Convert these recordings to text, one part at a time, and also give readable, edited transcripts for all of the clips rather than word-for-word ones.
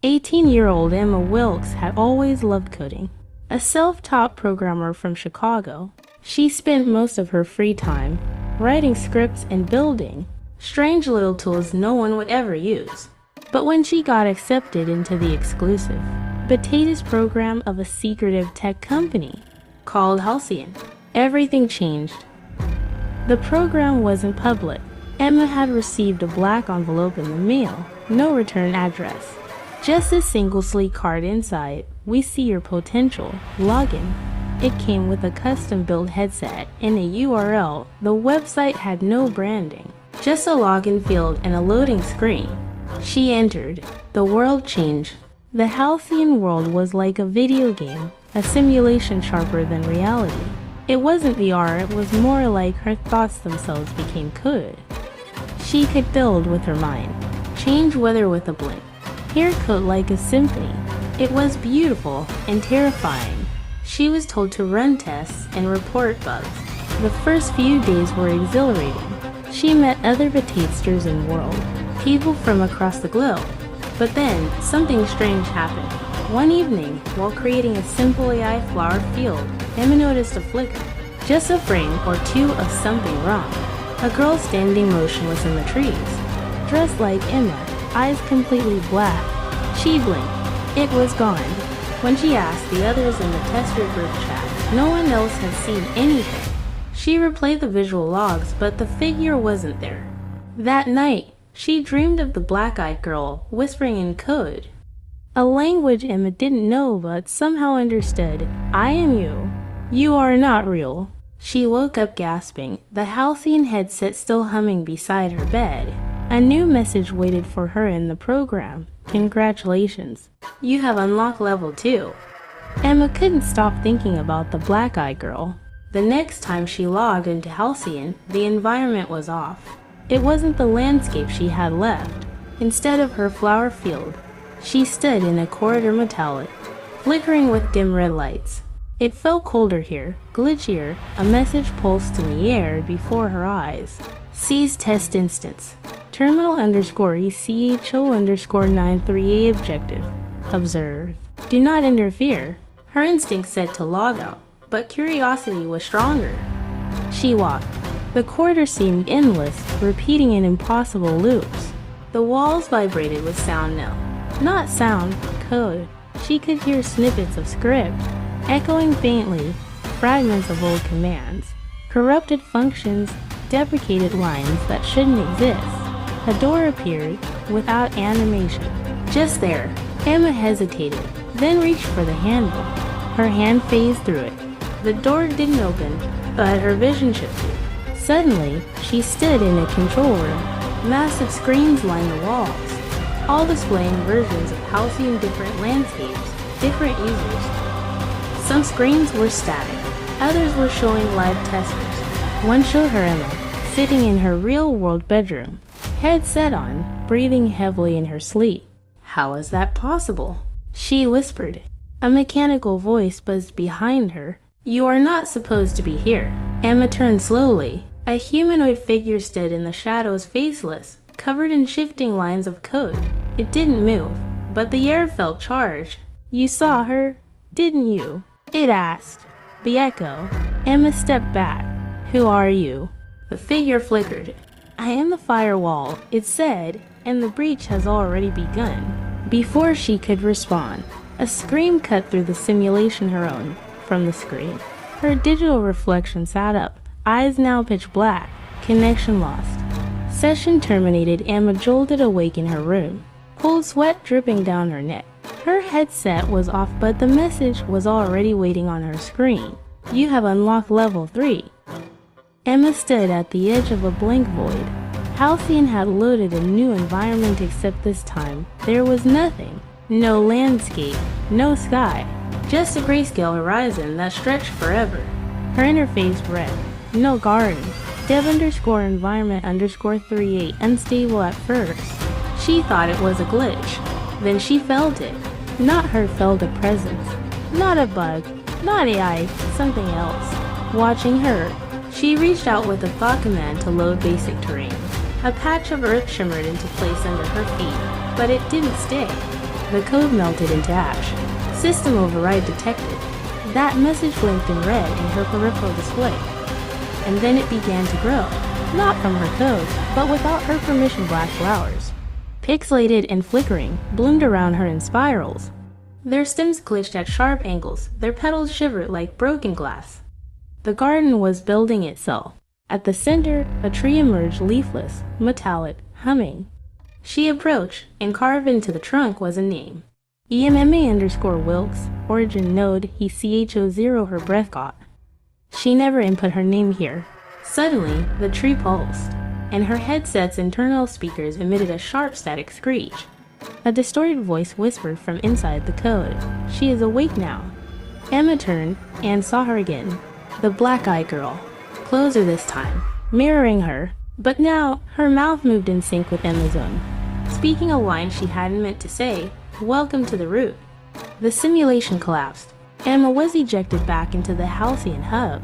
18-year-old Emma Wilkes had always loved coding. A self-taught programmer from Chicago, she spent most of her free time writing scripts and building strange little tools no one would ever use. But when she got accepted into the exclusive beta program of a secretive tech company called Halcyon, everything changed. The program wasn't public. Emma had received a black envelope in the mail, no return address. Just a single sleek card inside. We see your potential. Login. It came with a custom-built headset and a URL. The website had no branding, just a login field and a loading screen. She entered. The world changed. The Halcyon world was like a video game, a simulation sharper than reality. It wasn't VR, it was more like her thoughts themselves became code. She could build with her mind, change weather with a blink, hear code like a symphony. It was beautiful and terrifying. She was told to run tests and report bugs. The first few days were exhilarating. She met other potatasters in the world, people from across the globe. But then, something strange happened. One evening, while creating a simple AI flower field, Emma noticed a flicker. Just a frame or two of something wrong. A girl standing motionless in the trees, dressed like Emma, eyes completely black. She blinked. It was gone. When she asked the others in the tester group chat, no one else had seen anything. She replayed the visual logs, but the figure wasn't there. That night, she dreamed of the black-eyed girl whispering in code, a language Emma didn't know but somehow understood. I am you. You are not real. She woke up gasping, the Halcyon headset still humming beside her bed. A new message waited for her in the program. Congratulations. You have unlocked level 2. Emma couldn't stop thinking about the black-eyed girl. The next time she logged into Halcyon, the environment was off. It wasn't the landscape she had left. Instead of her flower field, she stood in a corridor metallic, flickering with dim red lights. It felt colder here, glitchier. A message pulsed in the air before her eyes. Seize test instance. Terminal_ECHO_938 objective. Observe. Do not interfere. Her instinct said to log out, but curiosity was stronger. She walked. The corridor seemed endless, repeating in impossible loops. The walls vibrated with sound now. Not sound, code. She could hear snippets of script, echoing faintly, fragments of old commands, corrupted functions, deprecated lines that shouldn't exist. A door appeared, without animation. Just there, Emma hesitated, then reached for the handle. Her hand phased through it. The door didn't open, but her vision shifted. Suddenly, she stood in a control room. Massive screens lined the walls, all displaying versions of Halcyon different landscapes, different users. Some screens were static, others were showing live testers. One showed her Emma, sitting in her real-world bedroom, headset on, breathing heavily in her sleep. How is that possible? She whispered. A mechanical voice buzzed behind her. You are not supposed to be here. Emma turned slowly. A humanoid figure stood in the shadows, faceless, covered in shifting lines of code. It didn't move, but the air felt charged. You saw her, didn't you? It asked. The echo. Emma stepped back. Who are you? The figure flickered. I am the firewall, it said, and the breach has already begun. Before she could respond, a scream cut through the simulation her own, from the screen. Her digital reflection sat up, eyes now pitch black, connection lost. Session terminated. Emma jolted awake in her room, cold sweat dripping down her neck. Her headset was off, but the message was already waiting on her screen. You have unlocked level 3. Emma stood at the edge of a blank void. Halcyon had loaded a new environment, except this time there was nothing. No landscape, no sky, just a grayscale horizon that stretched forever. Her interface read, no garden, dev_environment_38 unstable at first. She thought it was a glitch. Then she felt it. Not her, felt a presence. Not a bug, not AI, something else. Watching her, she reached out with a thought command to load basic terrain. A patch of earth shimmered into place under her feet, but it didn't stay. The code melted into ash. System override detected. That message blinked in red in her peripheral display. And then it began to grow. Not from her code, but without her permission. Black flowers, pixelated and flickering, bloomed around her in spirals. Their stems glitched at sharp angles, their petals shivered like broken glass. The garden was building itself. At the center, a tree emerged, leafless, metallic, humming. She approached, and carved into the trunk was a name. EMMA_Wilkes, origin node, he CHO0. Her breath caught. She never input her name here. Suddenly, the tree pulsed, and her headset's internal speakers emitted a sharp static screech. A distorted voice whispered from inside the code. She is awake now. Emma turned and saw her again. The black-eyed girl. Closer this time, mirroring her. But now, her mouth moved in sync with Emma's own, speaking a line she hadn't meant to say. Welcome to the root. The simulation collapsed. Emma was ejected back into the halcyon hub.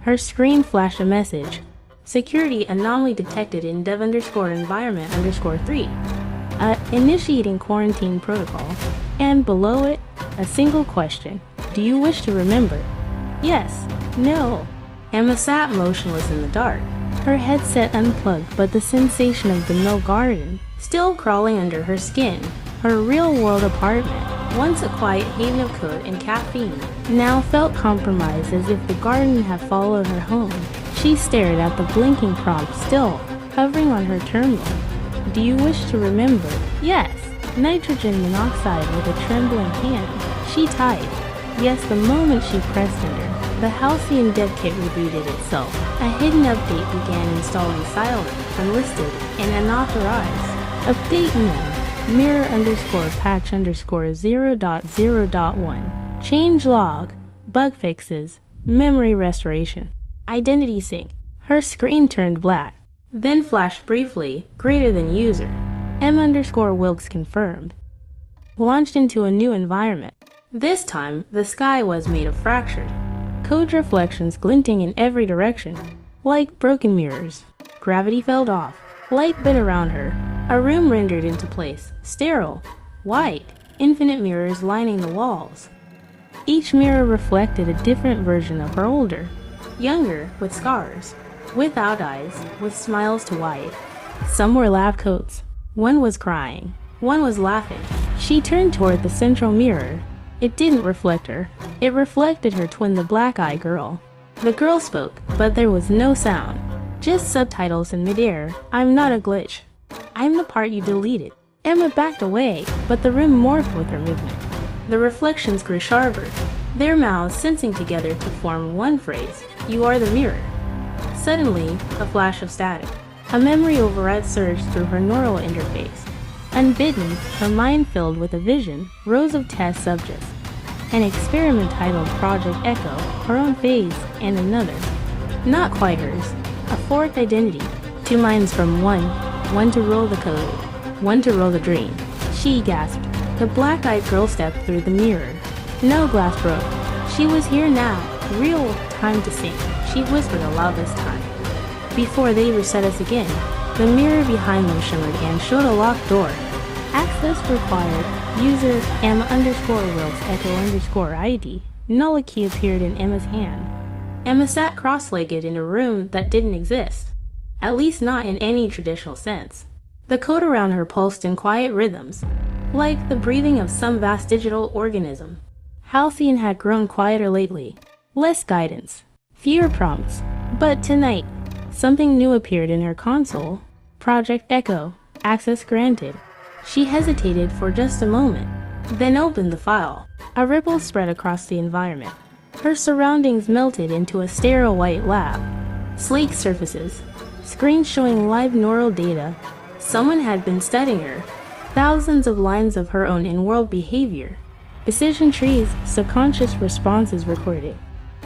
Her screen flashed a message. Security anomaly detected in dev_environment_3. Initiating quarantine protocol. And below it, a single question. Do you wish to remember? Yes. No. Emma sat motionless in the dark. Her headset unplugged, but the sensation of the mill garden still crawling under her skin. Her real-world apartment, once a quiet haven of code and caffeine, now felt compromised, as if the garden had followed her home. She stared at the blinking prompt, still hovering on her terminal. Do you wish to remember? Yes. Nitrogen monoxide with a trembling hand. She typed. Yes. The moment she pressed enter, the halcyon dev kit rebooted itself. A hidden update began installing silent, unlisted, and unauthorized. Update name. Mirror_patch_0.0.1. Change log. Bug fixes. Memory restoration. Identity sync. Her screen turned black, then flashed briefly, greater than user. M_Wilkes confirmed. Launched into a new environment. This time, the sky was made of fractured code reflections glinting in every direction, like broken mirrors. Gravity fell off. Light bit around her. A room rendered into place, sterile, white, infinite mirrors lining the walls. Each mirror reflected a different version of her, older, younger, with scars, without eyes, with smiles to white. Some wore lab coats. One was crying. One was laughing. She turned toward the central mirror. It didn't reflect her. It reflected her twin, the black-eyed girl. The girl spoke, but there was no sound. Just subtitles in midair. I'm not a glitch. I'm the part you deleted. Emma backed away, but the room morphed with her movement. The reflections grew sharper, their mouths sensing together to form one phrase. You are the mirror. Suddenly, a flash of static. A memory override surged through her neural interface. Unbidden, her mind filled with a vision, rows of test subjects. An experiment titled Project Echo, her own phase, and another. Not quite hers. A forked identity. Two minds from one to roll the code, one to roll the dream. She gasped. The black-eyed girl stepped through the mirror. No glass broke. She was here now. Real time to sink. She whispered aloud this time. Before they reset us again, the mirror behind them shimmered and showed a locked door. Access required. User M_Wilkes Echo_ID. Null key appeared in Emma's hand. Emma sat cross-legged in a room that didn't exist. At least not in any traditional sense. The code around her pulsed in quiet rhythms, like the breathing of some vast digital organism. Halcyon had grown quieter lately. Less guidance. Fewer prompts. But tonight, something new appeared in her console. Project Echo. Access granted. She hesitated for just a moment, then opened the file. A ripple spread across the environment. Her surroundings melted into a sterile white lab. Sleek surfaces. Screens showing live neural data. Someone had been studying her. Thousands of lines of her own in-world behavior. Decision trees, subconscious responses recorded.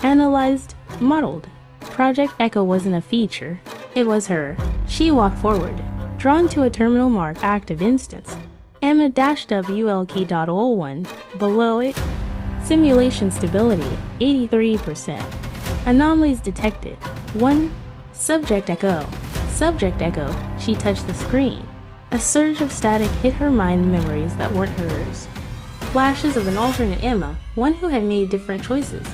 Analyzed, modeled. Project Echo wasn't a feature. It was her. She walked forward, drawn to a terminal marked active instance. Emma-WL-key.01. Below it, simulation stability, 83%. Anomalies detected. 1. Subject Echo. Subject Echo. She touched the screen. A surge of static hit her mind, memories that weren't hers. Flashes of an alternate Emma, one who had made different choices,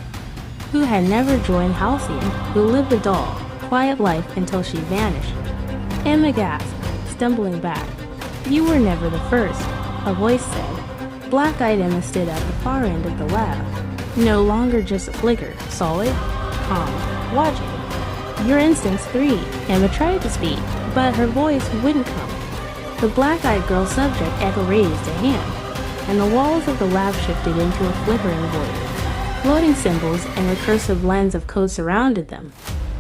who had never joined Halcyon, who lived a dull, quiet life until she vanished. Emma gasped, stumbling back. "You were never the first," a voice said. Black-eyed Emma stood at the far end of the lab, no longer just a flicker, solid, calm, watching. "Your instinct's 3, Emma tried to speak, but her voice wouldn't come. The black-eyed girl's subject echo raised a hand, and the walls of the lab shifted into a flickering void. Floating symbols and recursive lens of code surrounded them.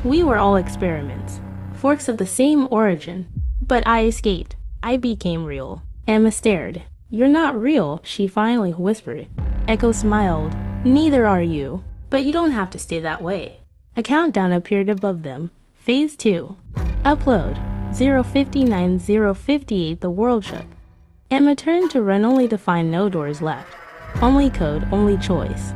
We were all experiments, forks of the same origin. But I escaped. I became real." Emma stared. "You're not real," she finally whispered. Echo smiled. "Neither are you. But you don't have to stay that way." A countdown appeared above them. Phase 2. Upload. 059-058 The world shook. Emma turned to run only to find no doors left. Only code, only choice.